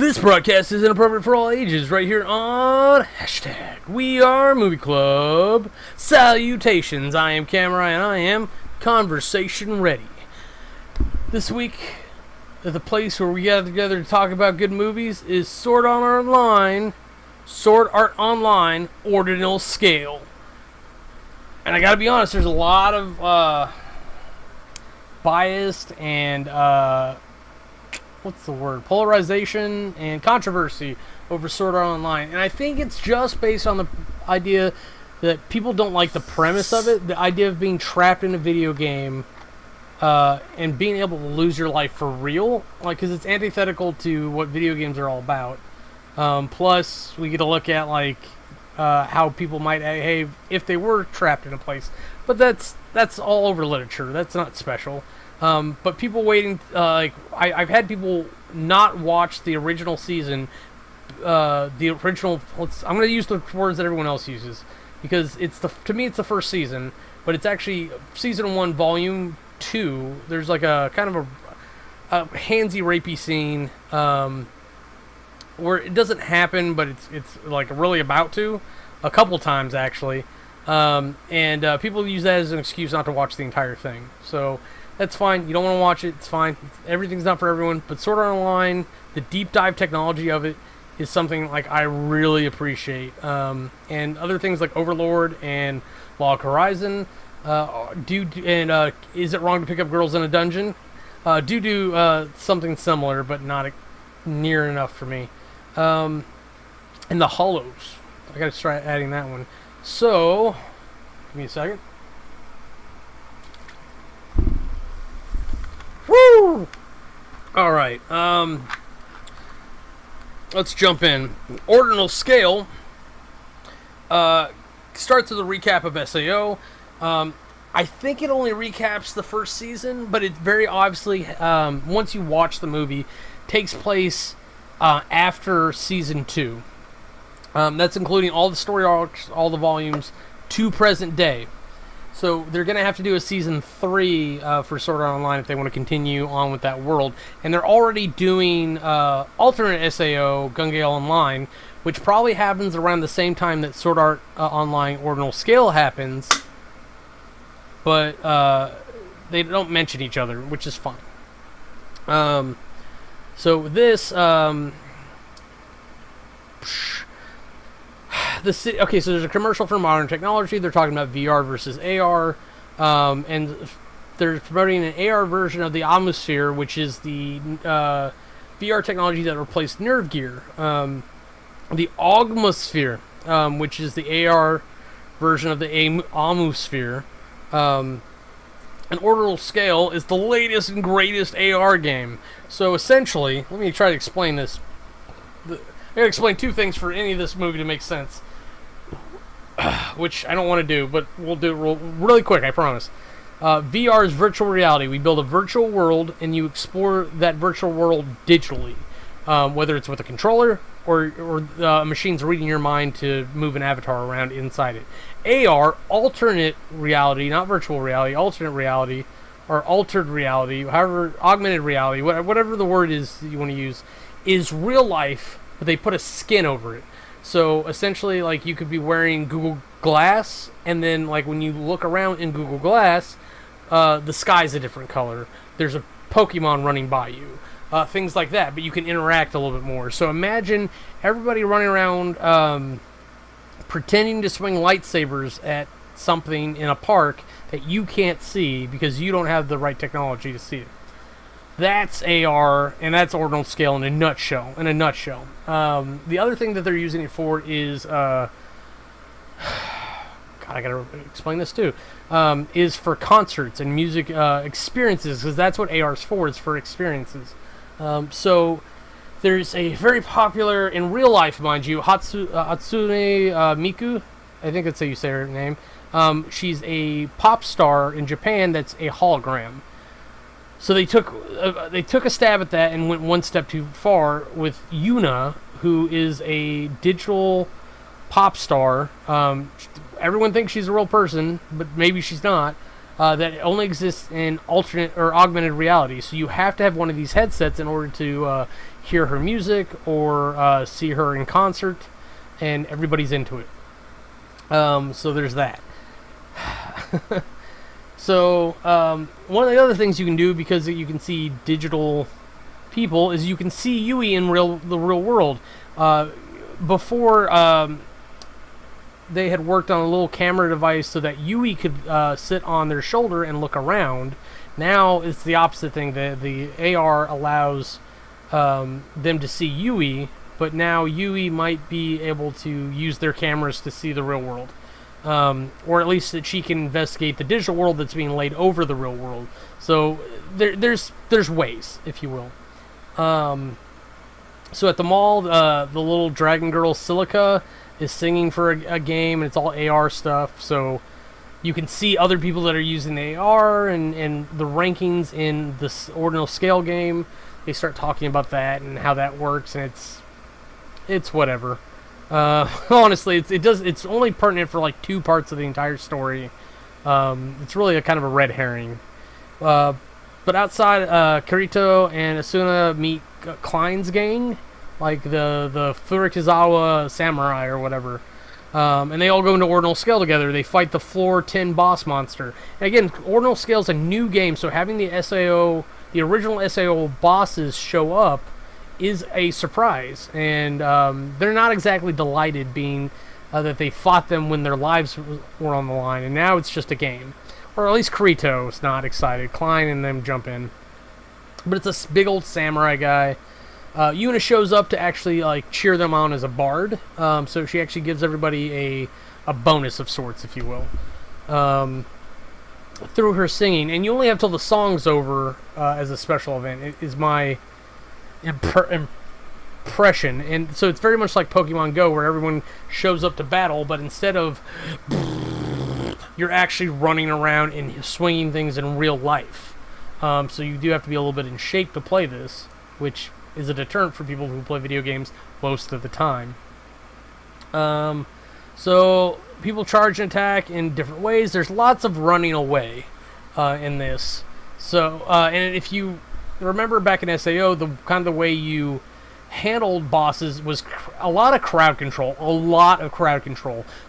This broadcast is inappropriate for all ages right here on hashtag WeAreMovieClub. Salutations, I am Cameron and I am conversation ready. This week, the place where we gather together to talk about good movies is Sword Art Online, Ordinal Scale. And I gotta be honest, there's a lot of biased and polarization and controversy over Sword Art Online. And I think it's just based on the idea that people don't like the premise of it, the idea of being trapped in a video game and being able to lose your life for real, like, because it's antithetical to what video games are all about. Plus, we get to look at how people might behave if they were trapped in a place. But that's all over literature. That's not special. But people waiting, I've had people not watch the original season, I'm going to use the words that everyone else uses, because to me it's the first season, but it's actually season 1, volume 2. There's like a kind of a handsy, rapey scene, where it doesn't happen, but it's like really about to, a couple times actually, and people use that as an excuse not to watch the entire thing. So that's fine. You don't want to watch it. It's fine. Everything's not for everyone. But Sword Art Online, the deep dive technology of it is something I really appreciate. And other things like Overlord and Log Horizon Is It Wrong to Pick Up Girls in a Dungeon? Do something similar, but not near enough for me. And the Hollows. I got to start adding that one. So, give me a second. Woo! Alright, let's jump in. Ordinal Scale starts with a recap of SAO. I think it only recaps the first season, but it very obviously, once you watch the movie, takes place after season 2. That's including all the story arcs, all the volumes, to present day. So they're going to have to do a season 3 for Sword Art Online if they want to continue on with that world. And they're already doing alternate SAO, Gun Gale Online, which probably happens around the same time that Sword Art Online Ordinal Scale happens. But they don't mention each other, which is fine. So this... Okay, so there's a commercial for modern technology. They're talking about VR versus AR, and they're promoting an AR version of the Atmosphere, which is the VR technology that replaced Nerve Gear. The Augmosphere, which is the AR version of the Atmosphere. And Ordinal Scale is the latest and greatest AR game. So essentially, let me try to explain this. I gotta explain two things for any of this movie to make sense. Which I don't want to do, but we'll do it really quick, I promise. VR is virtual reality. We build a virtual world, and you explore that virtual world digitally. Whether it's with a controller, or a machine's reading your mind to move an avatar around inside it. AR, alternate reality, not virtual reality, alternate reality, or altered reality, however, augmented reality, whatever the word is that you want to use, is real life, but they put a skin over it. So essentially, you could be wearing Google Glass, and then when you look around in Google Glass, the sky's a different color. There's a Pokemon running by you, things like that. But you can interact a little bit more. So imagine everybody running around, pretending to swing lightsabers at something in a park that you can't see because you don't have the right technology to see it. That's AR, and that's Ordinal Scale in a nutshell. The other thing that they're using it for is, God, I gotta explain this too, is for concerts and music experiences, because that's what AR is for, is for experiences. So there's a very popular, in real life, mind you, Hatsune Miku, I think that's how you say her name. She's a pop star in Japan that's a hologram. So they took a stab at that and went one step too far with Yuna, who is a digital pop star. Everyone thinks she's a real person, but maybe she's not. that only exists in alternate or augmented reality. So you have to have one of these headsets in order to hear her music or see her in concert, and everybody's into it. So there's that. So one of the other things you can do, because you can see digital people, is you can see Yui in the real world. Before they had worked on a little camera device so that Yui could sit on their shoulder and look around. Now it's the opposite thing. The AR allows them to see Yui, but now Yui might be able to use their cameras to see the real world. Or at least that she can investigate the digital world that's being laid over the real world. So there's ways, if you will. So at the mall, the little dragon girl Silica is singing for a game, and it's all AR stuff. So you can see other people that are using the AR, and the rankings in this Ordinal Scale game. They start talking about that and how that works, and it's whatever. Honestly, it's only pertinent for like 2 parts of the entire story. It's really a kind of a red herring. But outside, Kirito and Asuna meet Klein's gang, like the Furukazawa samurai or whatever. And they all go into Ordinal Scale together. They fight the Floor 10 boss monster. And again, Ordinal Scale is a new game, so having the original SAO bosses show up is a surprise, and they're not exactly delighted being that they fought them when their lives were on the line, and now it's just a game. Or at least Kirito's not excited. Klein and them jump in. But it's a big old samurai guy. Yuna shows up to actually like cheer them on as a bard, so she actually gives everybody a bonus of sorts, if you will, through her singing. And you only have till the song's over as a special event. It is my impression. And so it's very much like Pokemon Go, where everyone shows up to battle, but instead of you're actually running around and swinging things in real life. So you do have to be a little bit in shape to play this, which is a deterrent for people who play video games most of the time. So people charge and attack in different ways. There's lots of running away in this. So and if you remember back in SAO, the kind of the way you handled bosses was a lot of crowd control.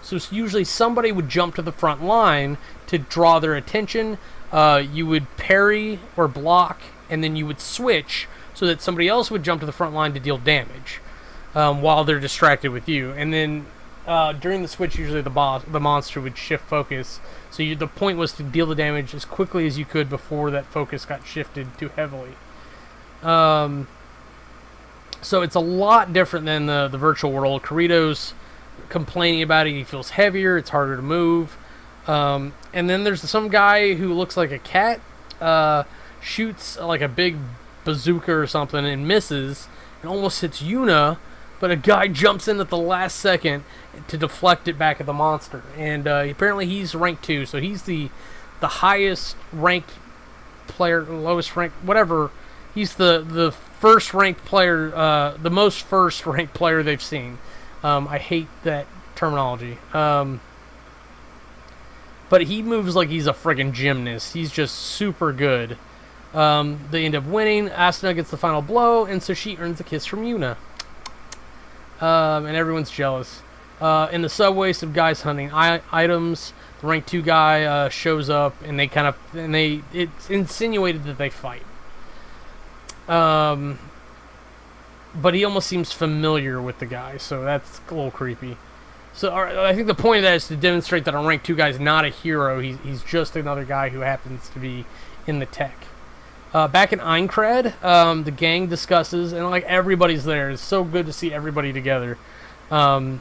So it's usually somebody would jump to the front line to draw their attention. You would parry or block, and then you would switch so that somebody else would jump to the front line to deal damage while they're distracted with you. And then during the switch, usually the monster would shift focus. So the point was to deal the damage as quickly as you could before that focus got shifted too heavily. So it's a lot different than the virtual world. Kirito's complaining about it. He feels heavier. It's harder to move. And then there's some guy who looks like a cat, shoots like a big bazooka or something and misses and almost hits Yuna, but a guy jumps in at the last second to deflect it back at the monster. And apparently he's rank 2, so he's the highest ranked player, lowest ranked, whatever. He's the first ranked player, the most first ranked player they've seen. I hate that terminology. But he moves like he's a friggin' gymnast. He's just super good. They end up winning. Asuna gets the final blow, and so she earns a kiss from Yuna. And everyone's jealous. In the subway, some guys hunting items. The rank 2 guy shows up, and it's insinuated that they fight. But he almost seems familiar with the guy, so that's a little creepy. So I think the point of that is to demonstrate that a rank 2 guy is not a hero. He's just another guy who happens to be in the tech. Back in Aincrad, the gang discusses, and like everybody's there. It's so good to see everybody together. They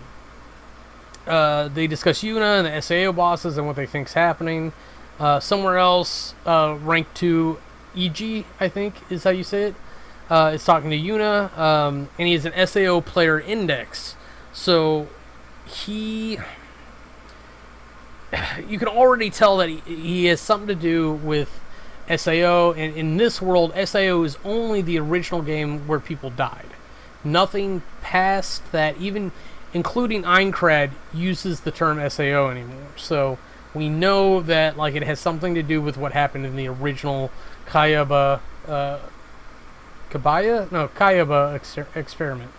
discuss Yuna and the SAO bosses and what they think's happening. Somewhere else, rank 2 EG, I think is how you say it, is talking to Yuna, and he has an SAO player index. So you can already tell that he has something to do with SAO, and in this world, SAO is only the original game where people died. Nothing past that, even including Aincrad, uses the term SAO anymore. So We know that like it has something to do with what happened in the original Kayaba experiment.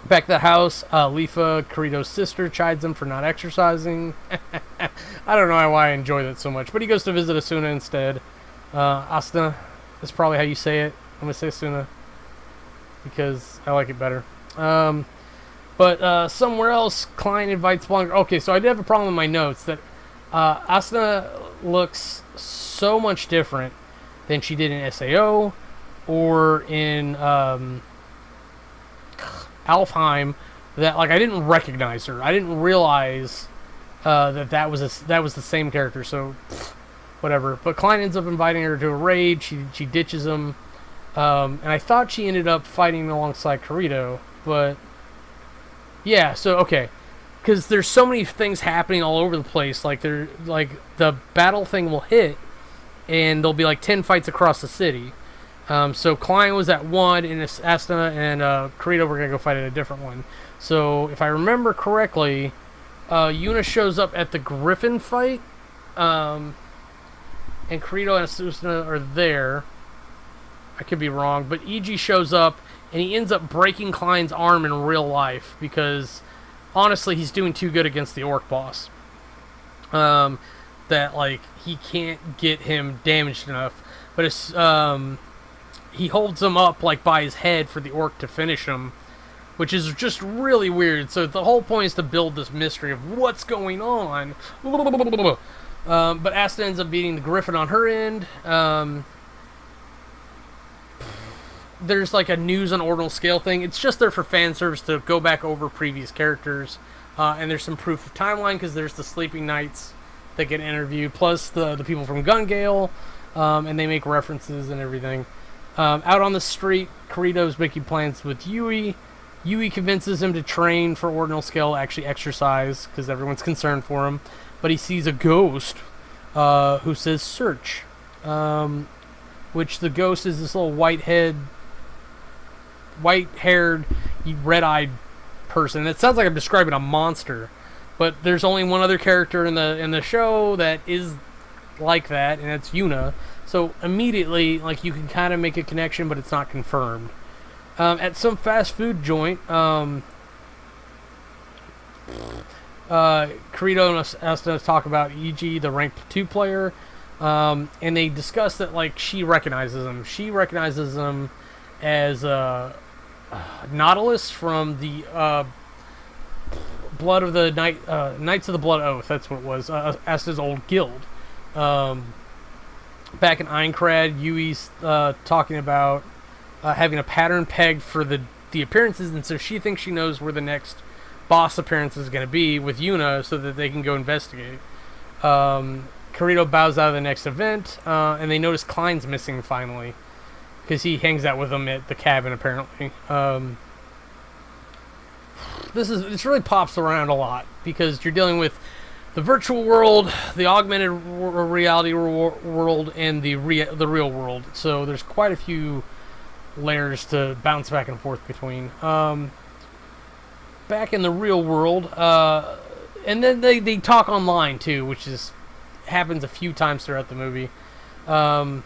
Back at the house, Lifa, Kirito's sister, chides him for not exercising. I don't know why I enjoy that so much, but he goes to visit Asuna instead. Asuna is probably how you say it. I'm going to say Asuna because I like it better. But somewhere else, Klein invites Blanca. Okay, so I did have a problem with my notes that Asuna looks so much different than she did in SAO or in Alfheim that like I didn't recognize her. I didn't realize that was the same character. So whatever. But Klein ends up inviting her to a raid. She ditches him, and I thought she ended up fighting alongside Kirito. But yeah, so okay, because there's so many things happening all over the place. Like the battle thing will hit, and there'll be like 10 fights across the city. So Klein was at one, and Asuna and Kirito were going to go fight at a different one. So if I remember correctly, Yuna shows up at the Griffin fight, and Kirito and Asuna are there. I could be wrong, but Iji shows up, and he ends up breaking Klein's arm in real life, because honestly, he's doing too good against the orc boss. That, like, he can't get him damaged enough. But it's, he holds him up like by his head for the orc to finish him, which is just really weird. So the whole point is to build this mystery of what's going on. But Asta ends up beating the Griffin on her end. There's like a news on Ordinal Scale thing. It's just there for fan service to go back over previous characters. And there's some proof of timeline because there's the Sleeping Knights that get interviewed, plus the people from Gun Gale, and they make references and everything. Out on the street, Kirito's making plans with Yui. Yui convinces him to train for Ordinal Scale, actually exercise, because everyone's concerned for him. But he sees a ghost who says search. Which the ghost is this little white-haired, red-eyed person. It sounds like I'm describing a monster. But there's only one other character in the show that is like that, and it's Yuna. So immediately, like, you can kind of make a connection, but it's not confirmed. At some fast food joint, Kirito and Asuna talk about Iji, the ranked 2 player, and they discuss that, like, she recognizes him. She recognizes him as Nautilus from the Blood of the Knights of the Blood Oath. That's what it was. Asuna's old guild. Back in Aincrad, Yui's talking about having a pattern pegged for the appearances, and so she thinks she knows where the next boss appearance is going to be with Yuna so that they can go investigate. Kirito bows out of the next event, and they notice Klein's missing finally because he hangs out with them at the cabin apparently. This really pops around a lot because you're dealing with the virtual world, the augmented reality world, and the real world. So there's quite a few layers to bounce back and forth between. Back in the real world, and then they talk online too, which happens a few times throughout the movie. But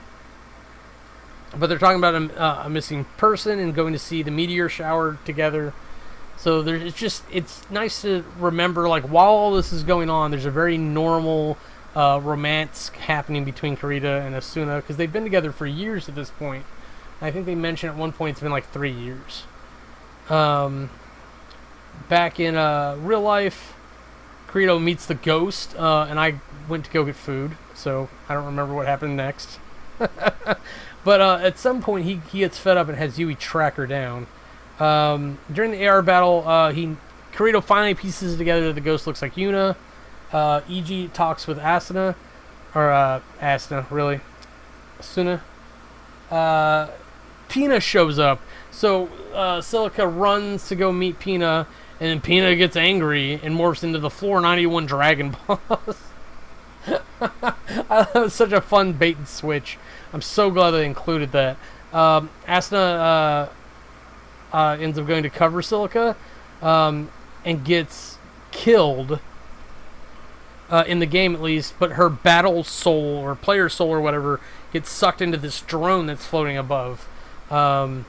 they're talking about a missing person and going to see the meteor shower together. So it's nice to remember, like, while all this is going on, there's a very normal romance happening between Kirito and Asuna, because they've been together for years at this point. I think they mentioned at one point it's been like 3 years. Back in real life, Kirito meets the ghost, and I went to go get food, so I don't remember what happened next. But at some point, he gets fed up and has Yui track her down. During the AR battle, Kirito finally pieces it together that the ghost looks like Yuna. Iji talks with Asuna, or Asuna, really, Asuna. Pina shows up, so Silica runs to go meet Pina, and then Pina gets angry and morphs into the Floor 91 Dragon Boss. That was such a fun bait and switch. I'm so glad they included that. Asuna ends up going to cover Silica, and gets killed in the game at least, but her battle soul or player soul or whatever gets sucked into this drone that's floating above. And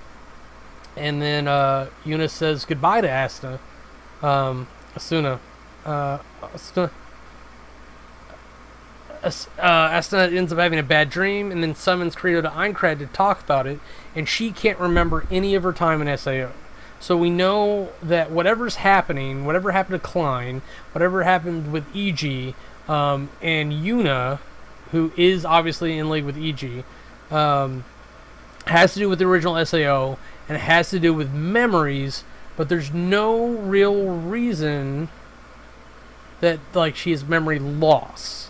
then Yuna says goodbye to Asuna. Asuna ends up having a bad dream and then summons Kirito to Aincrad to talk about it, and she can't remember any of her time in SAO. So we know that whatever's happening, whatever happened to Klein, whatever happened with EG, and Yuna, who is obviously in league with EG, has to do with the original SAO, and it has to do with memories, but there's no real reason that, like, she has memory loss.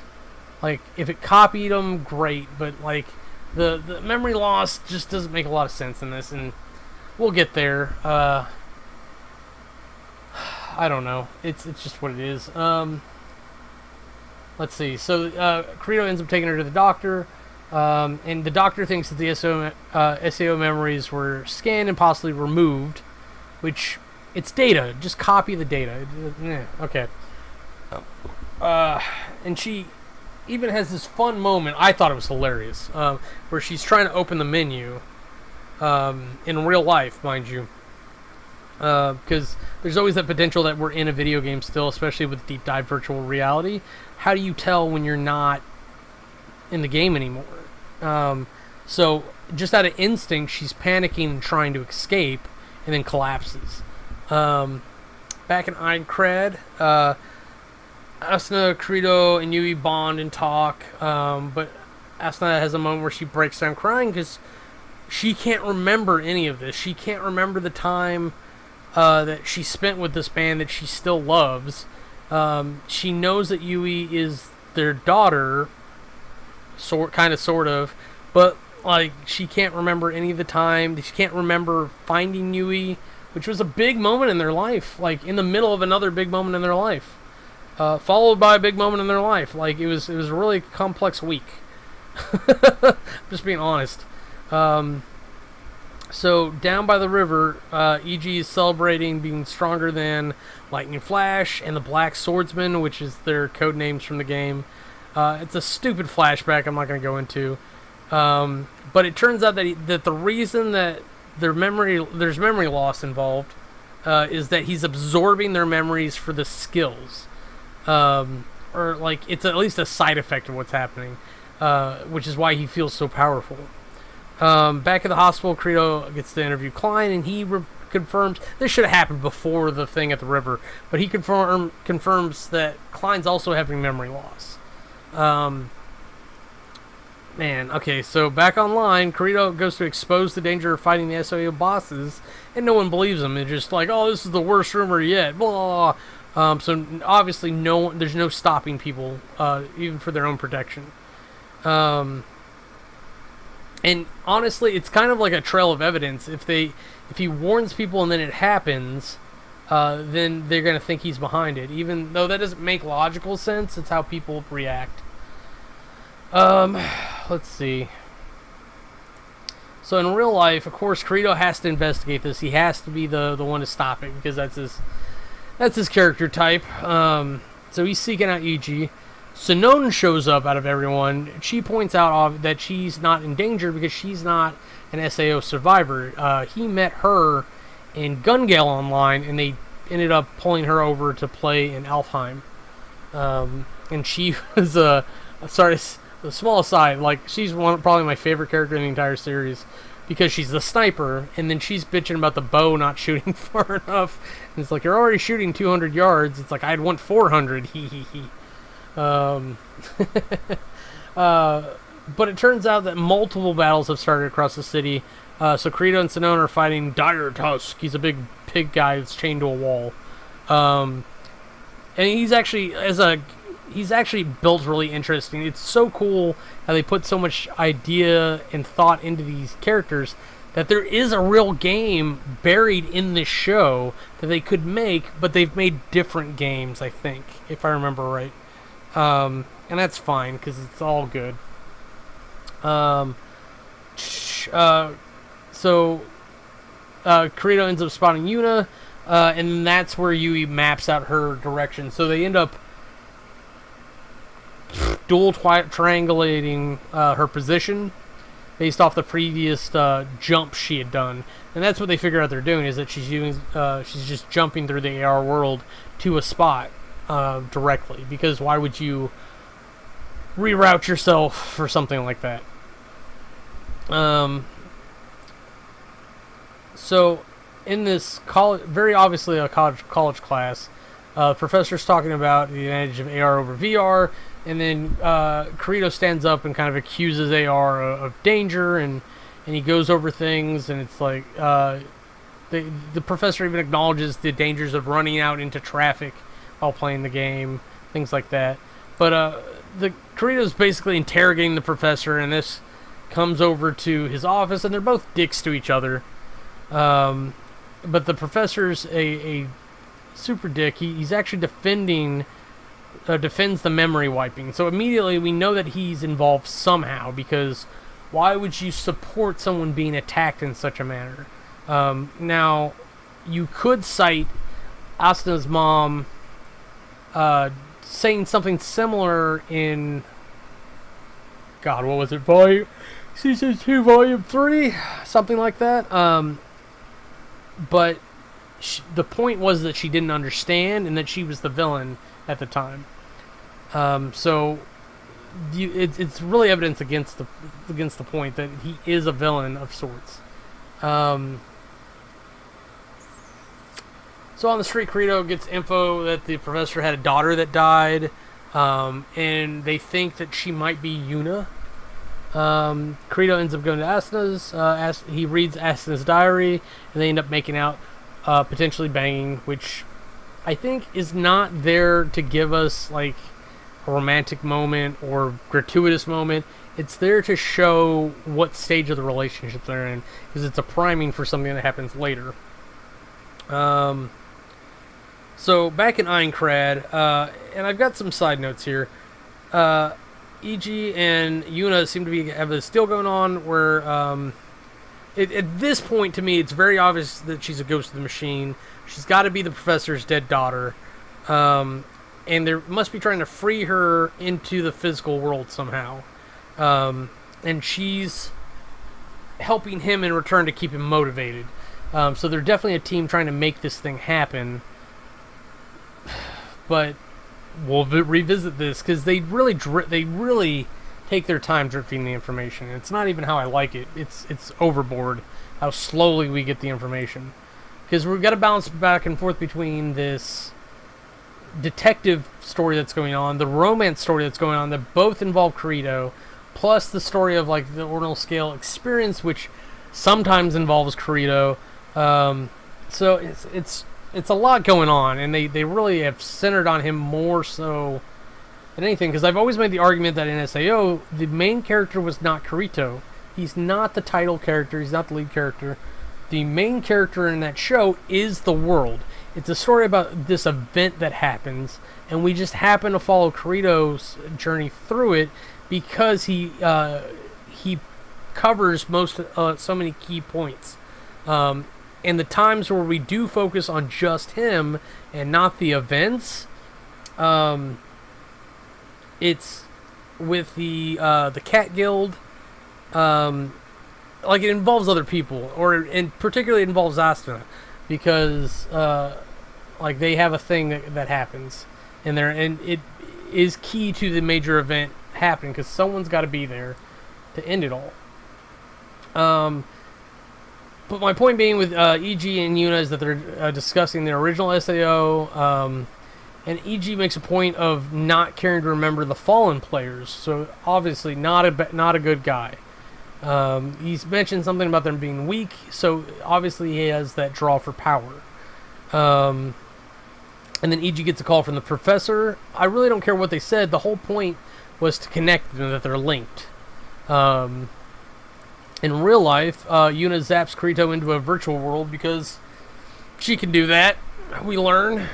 Like, if it copied them, great, but, like, the memory loss just doesn't make a lot of sense in this, and we'll get there. I don't know. It's just what it is. Let's see. So, Kirito ends up taking her to the doctor, and the doctor thinks that the SAO memories were scanned and possibly removed, which, it's data. Just copy the data. Okay. And she even has this fun moment. I thought it was hilarious, where she's trying to open the menu in real life, mind you, because there's always that potential that we're in a video game still, especially with deep dive virtual reality. How do you tell when you're not in the game anymore? So just out of instinct, she's panicking and trying to escape, and then collapses. Back in Aincrad, Asuna, Kirito, and Yui bond and talk, but Asuna has a moment where she breaks down crying because she can't remember any of this. She can't remember the time that she spent with this band that she still loves. She knows that Yui is their daughter, sort of, but like she can't remember any of the time. She can't remember finding Yui, which was a big moment in their life, like in the middle of another big moment in their life. Followed by a big moment in their life. Like, it was a really complex week. Just being honest. So, down by the river, EG is celebrating being stronger than Lightning Flash and the Black Swordsman, which is their code names from the game. It's a stupid flashback I'm not going to go into. But it turns out that the reason that there's memory loss involved is that he's absorbing their memories for the skills. Or like it's at least a side effect of what's happening, which is why he feels so powerful. Back at the hospital, Kirito gets to interview Klein, and he confirms this should have happened before the thing at the river, but he confirms that Klein's also having memory loss. Okay, so back online, Kirito goes to expose the danger of fighting the SAO bosses, and no one believes him. They're just like, "Oh, this is the worst rumor yet." Blah, blah, blah. So obviously there's no stopping people, even for their own protection. And honestly, it's kind of like a trail of evidence. If he warns people and then it happens, then they're going to think he's behind it. Even though that doesn't make logical sense, it's how people react. Let's see. So in real life, of course, Kirito has to investigate this. He has to be the one to stop it, because that's his character type. So he's seeking out EG. Sonon shows up out of everyone. She points out that she's not in danger because she's not an SAO survivor. He met her in Gun Gale Online, and they ended up pulling her over to play in Alfheim. And she was a small aside. Like, she's probably my favorite character in the entire series, because she's the sniper, and then she's bitching about the bow not shooting far enough. And it's like, you're already shooting 200 yards. It's like, I'd want 400. But it turns out that multiple battles have started across the city. So Kirito and Sonon are fighting Dire Tusk. He's a big pig guy that's chained to a wall. And he's actually built really interesting. It's so cool how they put so much idea and thought into these characters, that there is a real game buried in this show that they could make, but they've made different games, I think, if I remember right. And that's fine, because it's all good. So Kirito ends up spotting Yuna, and that's where Yui maps out her direction. So they end up dual triangulating her position based off the previous jump she had done, and that's what they figure out they're doing, is that she's just jumping through the AR world to a spot directly, because why would you reroute yourself for something like that? So in this very obviously a college class, professor's talking about the advantage of AR over VR, and then Kirito stands up and kind of accuses AR of danger, and he goes over things, and it's like the professor even acknowledges the dangers of running out into traffic while playing the game, things like that. But the Kirito's basically interrogating the professor, and this comes over to his office, and they're both dicks to each other. But the professor's a super dick. He's actually defends the memory wiping. So immediately we know that he's involved somehow, because why would you support someone being attacked in such a manner? Now, you could cite Asuna's mom saying something similar in... God, what was it? Season 2, Volume 3? Something like that. But the point was that she didn't understand, and that she was the villain at the time. So it's really evidence against the point that he is a villain of sorts. So on the street, Kirito gets info that the professor had a daughter that died, and they think that she might be Yuna. Kirito ends up going to Asuna's. He reads Asuna's diary, and they end up making out, potentially banging, which I think is not there to give us like a romantic moment or gratuitous moment. It's there to show what stage of the relationship they're in, because it's a priming for something that happens later. So back in Aincrad, and I've got some side notes here. EG and Yuna seem to have this deal going on where, at this point to me, it's very obvious that she's a ghost of the machine. She's got to be the professor's dead daughter, and they must be trying to free her into the physical world somehow. And she's helping him in return to keep him motivated. So they're definitely a team trying to make this thing happen. But we'll revisit this, because they really take their time drifting the information. It's not even how I like it. It's overboard how slowly we get the information, because we've got to bounce back and forth between this detective story that's going on, the romance story that's going on, that both involve Kirito, plus the story of like the Ordinal Scale experience, which sometimes involves Kirito. So it's a lot going on, and they really have centered on him more so than anything, because I've always made the argument that in SAO, the main character was not Kirito. He's not the title character, he's not the lead character. The main character in that show is the world. It's a story about this event that happens, and we just happen to follow Kirito's journey through it, because he covers so many key points. And the times where we do focus on just him and not the events, it's with the Cat Guild. Like, it involves other people, and particularly it involves Asuna, because like they have a thing that happens in there, and it is key to the major event happening, because someone's got to be there to end it all. But my point being with EG and Yuna is that they're discussing the original SAO, and EG makes a point of not caring to remember the fallen players, so obviously not a good guy. He's mentioned something about them being weak, so obviously he has that draw for power. And then EG gets a call from the professor. I really don't care what they said. The whole point was to connect them, that they're linked. In real life, Yuna zaps Kirito into a virtual world because she can do that, we learn.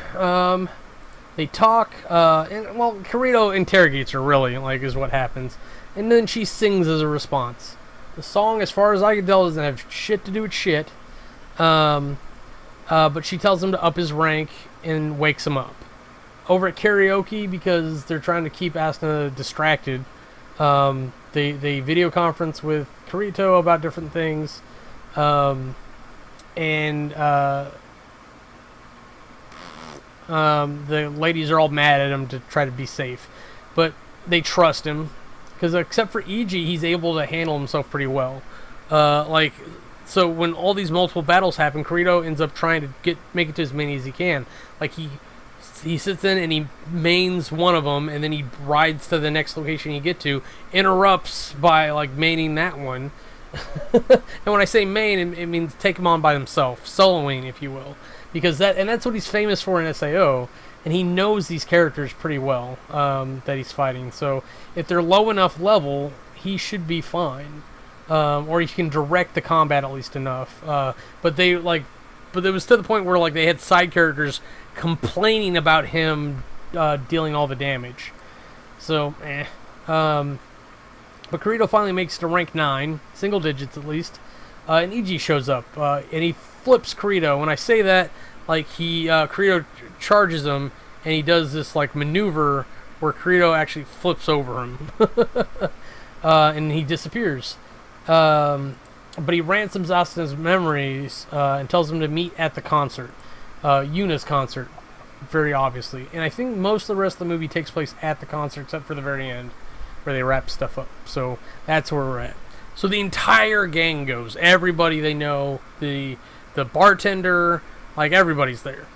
They talk, and well, Kirito interrogates her, really, like, is what happens. And then she sings as a response. The song, as far as I can tell, doesn't have shit to do with shit. But she tells him to up his rank and wakes him up. over at karaoke, because they're trying to keep Asuna distracted, they video conference with Kirito about different things, and the ladies are all mad at him to try to be safe, but they trust him because except for EG, he's able to handle himself pretty well. So when all these multiple battles happen, Kirito ends up trying to make it to as many as he can. Like he sits in and he mains one of them, and then he rides to the next location you get to, interrupts by like maining that one. And when I say main, it means take him on by himself, soloing, if you will, because that's what he's famous for in SAO, and he knows these characters pretty well that he's fighting. So if they're low enough level, he should be fine, or he can direct the combat at least enough. But it was to the point where like they had side characters complaining about him dealing all the damage. So, But Kirito finally makes it to rank 9, single digits at least, and EG shows up, and he flips Kirito. When I say that, like Kirito charges him, and he does this like maneuver where Kirito actually flips over him, and he disappears. But he ransoms Asuna's memories and tells him to meet at the concert, Yuna's concert, very obviously. And I think most of the rest of the movie takes place at the concert, except for the very end, where they wrap stuff up. So that's where we're at. So the entire gang goes. Everybody they know, the bartender, like everybody's there.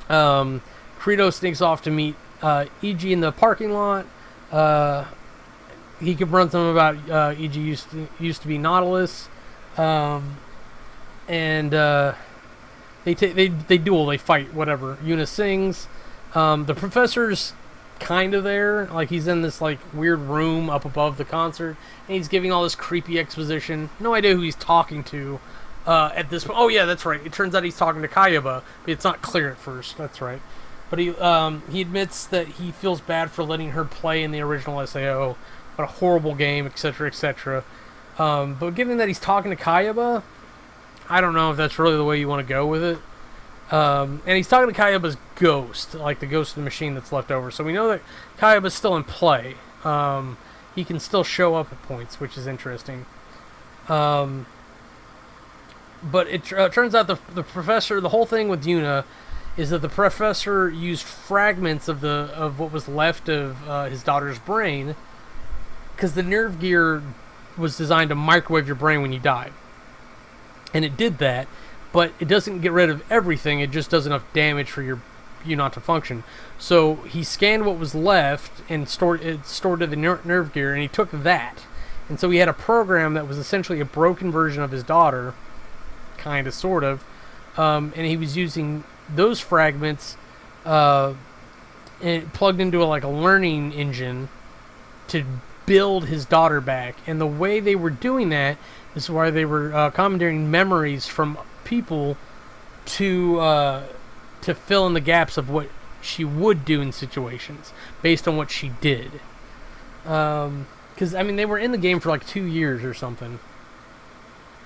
Kirito sneaks off to meet EG in the parking lot. He confronts them about EG used to be Nautilus, and they duel, they fight, whatever. Yuna sings. The professor's kind of there, like he's in this like weird room up above the concert, and he's giving all this creepy exposition. No idea who he's talking to at this point. Oh yeah, that's right. It turns out he's talking to Kayaba, but it's not clear at first. That's right. But he admits that he feels bad for letting her play in the original SAO. What a horrible game, etc., etc. But given that he's talking to Kayaba, I don't know if that's really the way you want to go with it. And he's talking to Kayaba's ghost, like the ghost of the machine that's left over. So we know that Kayaba's still in play. He can still show up at points, which is interesting. But it turns out the professor, the whole thing with Yuna, is that the professor used fragments of what was left of his daughter's brain, because the nerve gear was designed to microwave your brain when you died. And it did that, but it doesn't get rid of everything. It just does enough damage for you not to function. So he scanned what was left and stored to the nerve gear, and he took that. And so he had a program that was essentially a broken version of his daughter, kind of, sort of, and he was using those fragments and plugged into a learning engine to build his daughter back. And the way they were doing that is why they were commandeering memories from people to fill in the gaps of what she would do in situations based on what she did. Because I mean, they were in the game for like 2 years or something.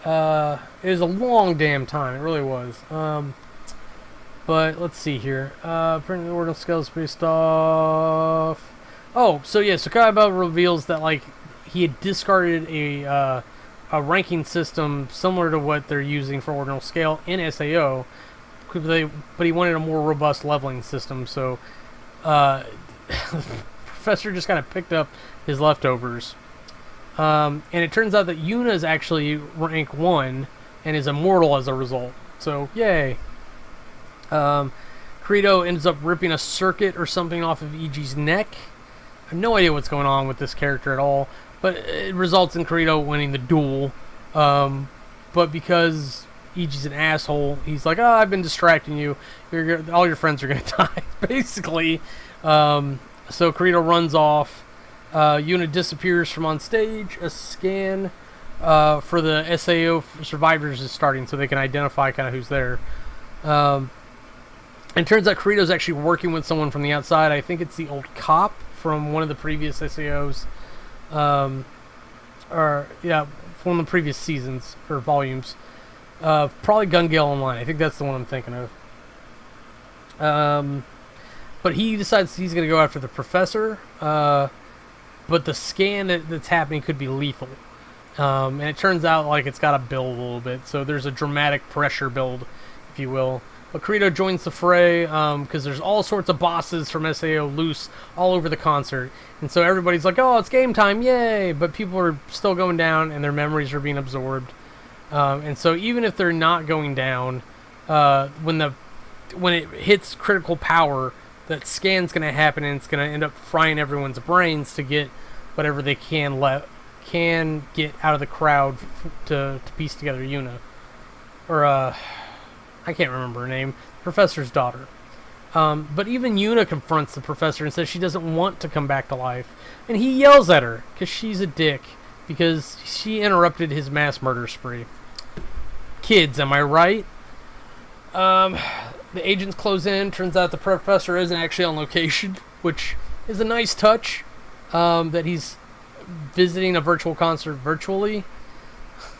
It was a long damn time. It really was. But let's see here. Printing the Ordinal Scale is based off. Oh, so yeah, so Kayaba reveals that like he had discarded a ranking system similar to what they're using for Ordinal Scale in SAO, but he wanted a more robust leveling system. So Professor just kind of picked up his leftovers, and it turns out that Yuna is actually rank 1 and is immortal as a result. So yay. Kirito ends up ripping a circuit or something off of EG's neck. I have no idea what's going on with this character at all, but it results in Kirito winning the duel. But because EG's an asshole, he's like, "Oh, I've been distracting you. All your friends are going to die," basically. So Kirito runs off. Yuna disappears from on stage. A scan for the SAO survivors is starting, so they can identify kind of who's there. And it turns out Kirito's actually working with someone from the outside. I think it's the old cop from one of the previous SAOs. From one of the previous seasons or volumes. Probably Gun Gale Online. I think that's the one I'm thinking of. but he decides he's going to go after the professor. But the scan that's happening could be lethal. And it turns out like it's got to build a little bit. So there's a dramatic pressure build, if you will. But Kirito joins the fray because there's all sorts of bosses from SAO loose all over the concert. And so everybody's like, oh, it's game time, yay! But people are still going down and their memories are being absorbed. And so even if they're not going down, when it hits critical power, that scan's going to happen and it's going to end up frying everyone's brains to get whatever they can get out of the crowd to piece together Yuna. Or, I can't remember her name. Professor's daughter. But even Yuna confronts the professor and says she doesn't want to come back to life. And he yells at her because she's a dick. Because she interrupted his mass murder spree. Kids, am I right? The agents close in. Turns out the professor isn't actually on location, which is a nice touch. That he's visiting a virtual concert virtually,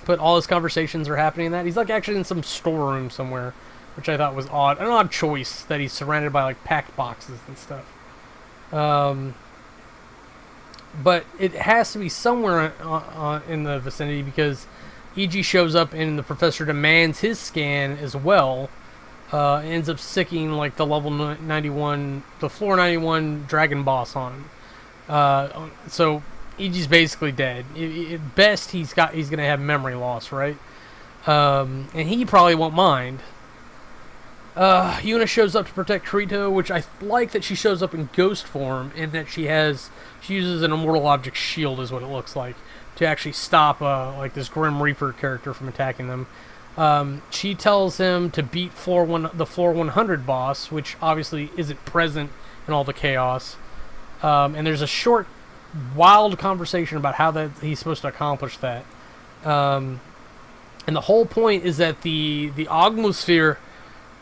but all his conversations are happening in that. He's like actually in some storeroom somewhere, which I thought was odd. An odd choice that he's surrounded by like packed boxes and stuff. But it has to be somewhere in the vicinity because EG shows up and the professor demands his scan as well. Ends up sicking like the level 91, the floor 91 dragon boss on him. So EG's basically dead. At best, he's gonna have memory loss, right? And he probably won't mind. Yuna shows up to protect Kirito, which I like that she shows up in ghost form and that she uses an immortal object shield, is what it looks like, to actually stop like this Grim Reaper character from attacking them. She tells him to beat the floor 100 boss, which obviously isn't present in all the chaos. And there's a short, wild conversation about how that he's supposed to accomplish that. And the whole point is that the Ogmosphere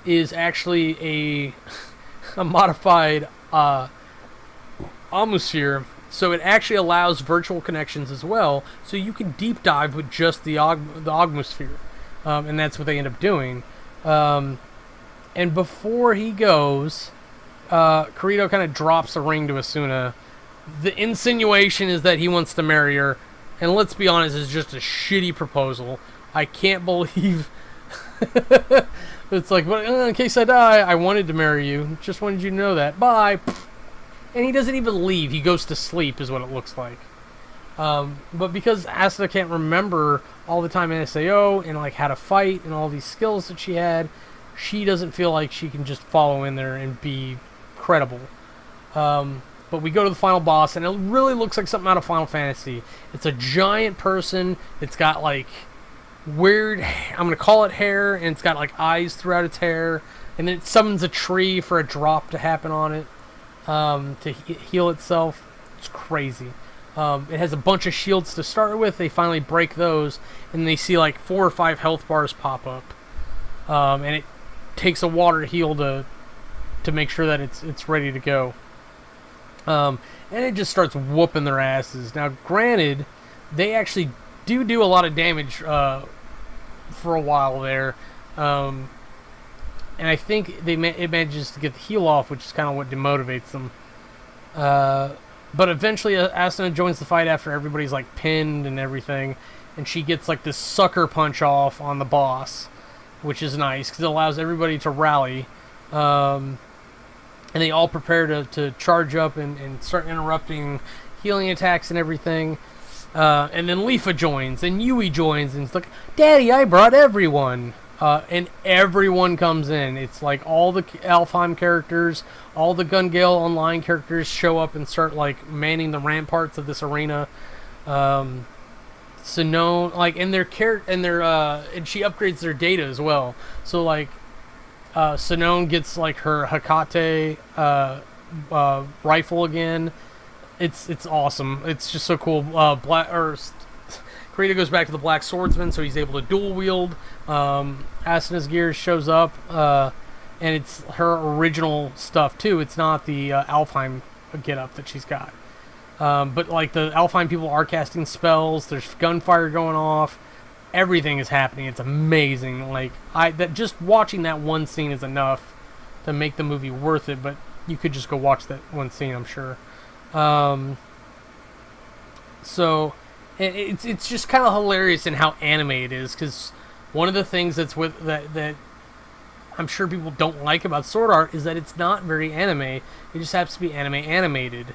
is actually a modified Atmosphere, so it actually allows virtual connections as well. So you can deep dive with just the Ogmosphere. And that's what they end up doing. And before he goes, Kirito kind of drops a ring to Asuna. The insinuation is that he wants to marry her. And let's be honest, it's just a shitty proposal. I can't believe... It's like, well, in case I die, I wanted to marry you. Just wanted you to know that. Bye. And he doesn't even leave. He goes to sleep, is what it looks like. But because Asuna can't remember all the time in SAO and like how to fight and all these skills that she had, she doesn't feel like she can just follow in there and be credible. But we go to the final boss, and it really looks like something out of Final Fantasy. It's a giant person. It's got like weird, I'm gonna call it hair, and it's got like eyes throughout its hair, and then it summons a tree for a drop to happen on it to heal itself. It's crazy. It has a bunch of shields to start with. They finally break those, and they see like 4 or 5 health bars pop up. And it takes a water heal to make sure that it's ready to go. And it just starts whooping their asses. Now, granted, they actually do a lot of damage for a while there. And I think it manages to get the heal off, which is kind of what demotivates them. But eventually Asuna joins the fight after everybody's like pinned and everything, and she gets like this sucker punch off on the boss, which is nice because it allows everybody to rally, and they all prepare to charge up and start interrupting healing attacks and everything. And then Leafa joins and Yui joins and it's like, Daddy, I brought everyone. And everyone comes in. It's like all the Alfheim characters, all the Gun Gale Online characters show up and start like manning the ramparts of this arena. Sinone, like, and and she upgrades their data as well. So like, Sinone gets like her Hakate rifle again. It's awesome. It's just so cool. Kirito goes back to the Black Swordsman, so he's able to dual wield. Asuna's gear shows up, and it's her original stuff too. It's not the Alfheim get-up that she's got. But like the Alfheim people are casting spells. There's gunfire going off. Everything is happening. It's amazing. Like just watching that one scene is enough to make the movie worth it. But you could just go watch that one scene, I'm sure. So it's just kind of hilarious in how anime it is, because one of the things that's with that I'm sure people don't like about Sword Art is that it's not very anime. It just happens to be anime animated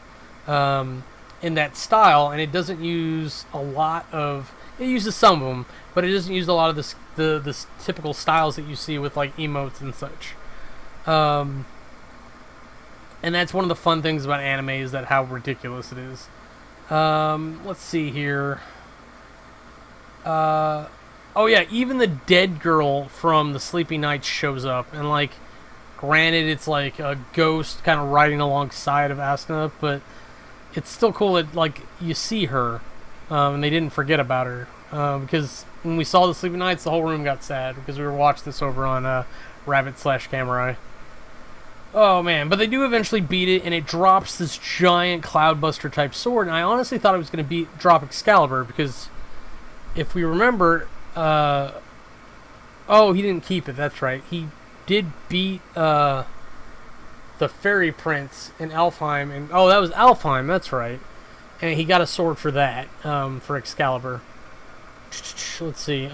in that style, and it doesn't use a lot of. It uses some of them, but it doesn't use a lot of the typical styles that you see with like emotes and such. And that's one of the fun things about anime, is that how ridiculous it is. Let's see here. Oh yeah, even the dead girl from the Sleepy Nights shows up, and like, granted, it's like a ghost kind of riding alongside of Asuna, but it's still cool that like you see her, and they didn't forget about her, because when we saw the Sleepy Nights, the whole room got sad because we were watching this over on Rabbit/Camurai. Oh man, but they do eventually beat it, and it drops this giant Cloudbuster type sword, and I honestly thought it was going to drop Excalibur, because if we remember, oh, he didn't keep it, that's right. He did beat the Fairy Prince in Alfheim, and oh, that was Alfheim, that's right. And he got a sword for that, for Excalibur. Let's see,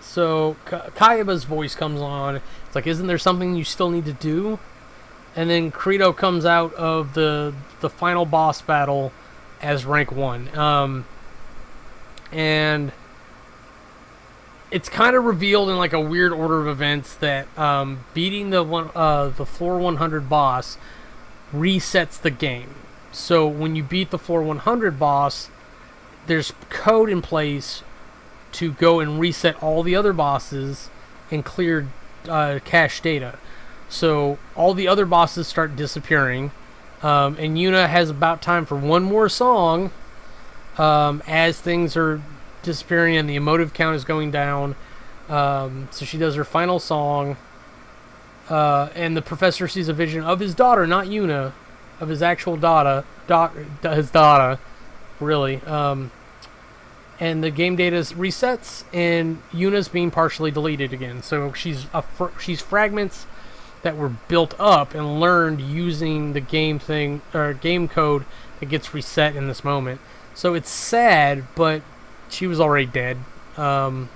so Kayaba's voice comes on. It's like, isn't there something you still need to do? And then Kirito comes out of the final boss battle as rank 1. And it's kind of revealed in like a weird order of events that beating the floor 100 boss resets the game. So when you beat the floor 100 boss, there's code in place to go and reset all the other bosses and clear cache data. So all the other bosses start disappearing, and Yuna has about time for one more song as things are disappearing and the emotive count is going down. So she does her final song, and the professor sees a vision of his daughter, not Yuna, of his actual his daughter, really. And the game data resets, and Yuna's being partially deleted again. So she's fragments that were built up and learned using the game code that gets reset in this moment. So it's sad, but she was already dead. So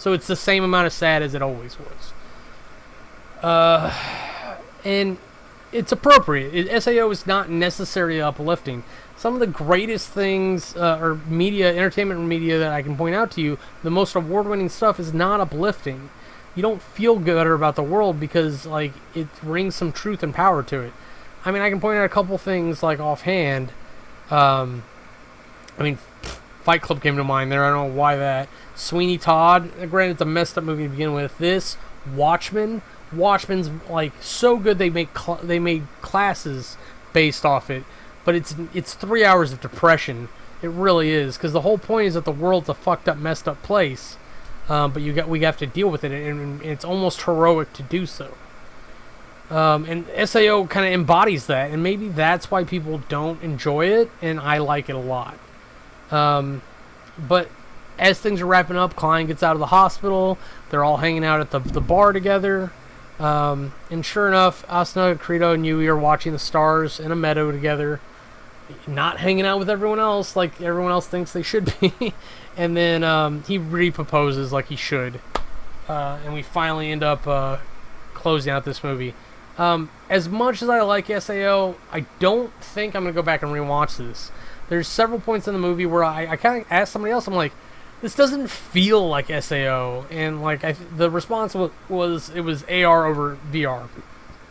it's the same amount of sad as it always was. And it's appropriate. SAO is not necessarily uplifting. Some of the greatest things, or entertainment media that I can point out to you, the most award-winning stuff is not uplifting. You don't feel better about the world because, like, it brings some truth and power to it. I mean, I can point out a couple things, like, offhand. I mean, Fight Club came to mind there. I don't know why that. Sweeney Todd, granted, it's a messed up movie to begin with. This, Watchmen. Watchmen's, like, so good they made classes based off it. But it's 3 hours of depression. It really is, because the whole point is that the world's a fucked up, messed up place. But we have to deal with it, and it's almost heroic to do so. And SAO kind of embodies that, and maybe that's why people don't enjoy it, and I like it a lot. But as things are wrapping up, Klein gets out of the hospital. They're all hanging out at the bar together. And sure enough, Asuna, Kirito, and Yui are watching the stars in a meadow together. Not hanging out with everyone else like everyone else thinks they should be. And then he re-proposes like he should. And we finally end up closing out this movie. As much as I like SAO, I don't think I'm going to go back and rewatch this. There's several points in the movie where I kind of asked somebody else, I'm like, this doesn't feel like SAO. And like the response was it was AR over VR.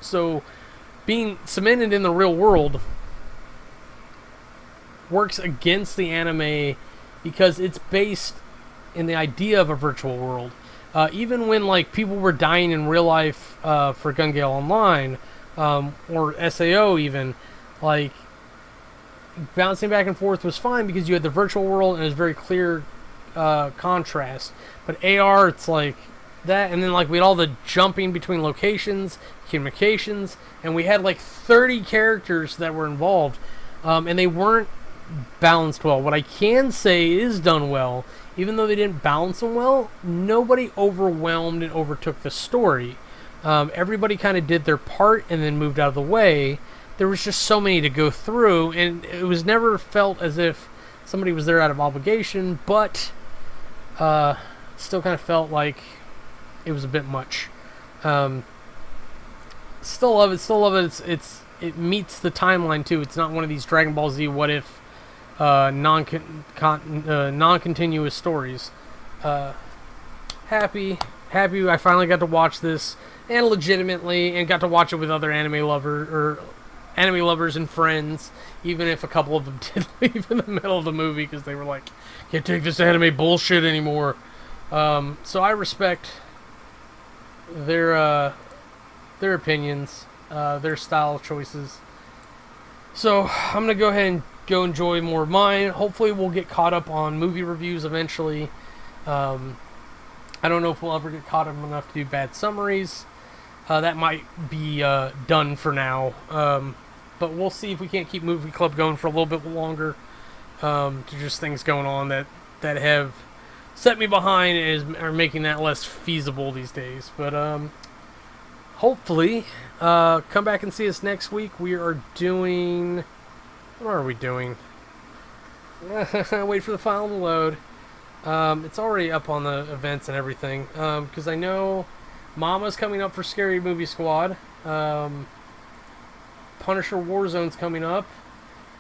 So being cemented in the real world works against the anime because it's based in the idea of a virtual world. Even when like people were dying in real life for Gun Gale Online or SAO even, like bouncing back and forth was fine because you had the virtual world and it was very clear contrast. But AR, it's like that, and then like we had all the jumping between locations, communications, and we had like 30 characters that were involved, and they weren't balanced well. What I can say is done well, even though they didn't balance them well, nobody overwhelmed and overtook the story. Everybody kind of did their part and then moved out of the way. There was just so many to go through, and it was never felt as if somebody was there out of obligation, but still kind of felt like it was a bit much. Still love it. It meets the timeline too. It's not one of these Dragon Ball Z what if non-continuous stories. Happy I finally got to watch this, and legitimately, and got to watch it with other anime lovers and friends, even if a couple of them did leave in the middle of the movie because they were like, can't take this anime bullshit anymore. So I respect their opinions, their style choices. So I'm gonna go ahead and go enjoy more of mine. Hopefully we'll get caught up on movie reviews eventually. I don't know if we'll ever get caught up enough to do bad summaries. That might be done for now. But we'll see if we can't keep Movie Club going for a little bit longer. To just things going on that have set me behind and are making that less feasible these days. But hopefully, come back and see us next week. We are doing... What are we doing? Wait for the file to load. It's already up on the events and everything. Because I know Mama's coming up for Scary Movie Squad. Punisher Warzone's coming up.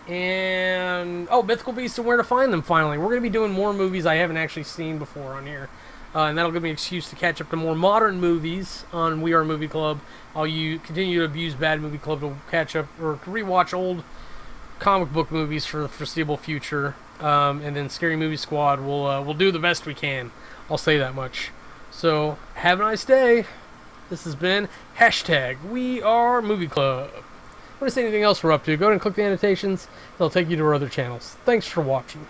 And... Oh, Mythical Beasts and Where to Find Them, finally. We're going to be doing more movies I haven't actually seen before on here. And that'll give me an excuse to catch up to more modern movies on We Are Movie Club. I'll continue to abuse Bad Movie Club to catch up or to rewatch old comic book movies for the foreseeable future. And then Scary Movie Squad, we'll do the best we can. I'll say that much. So, have a nice day. This has been #WeAreMovieClub. If you want to see anything else we're up to, go ahead and click the annotations. They'll take you to our other channels. Thanks for watching.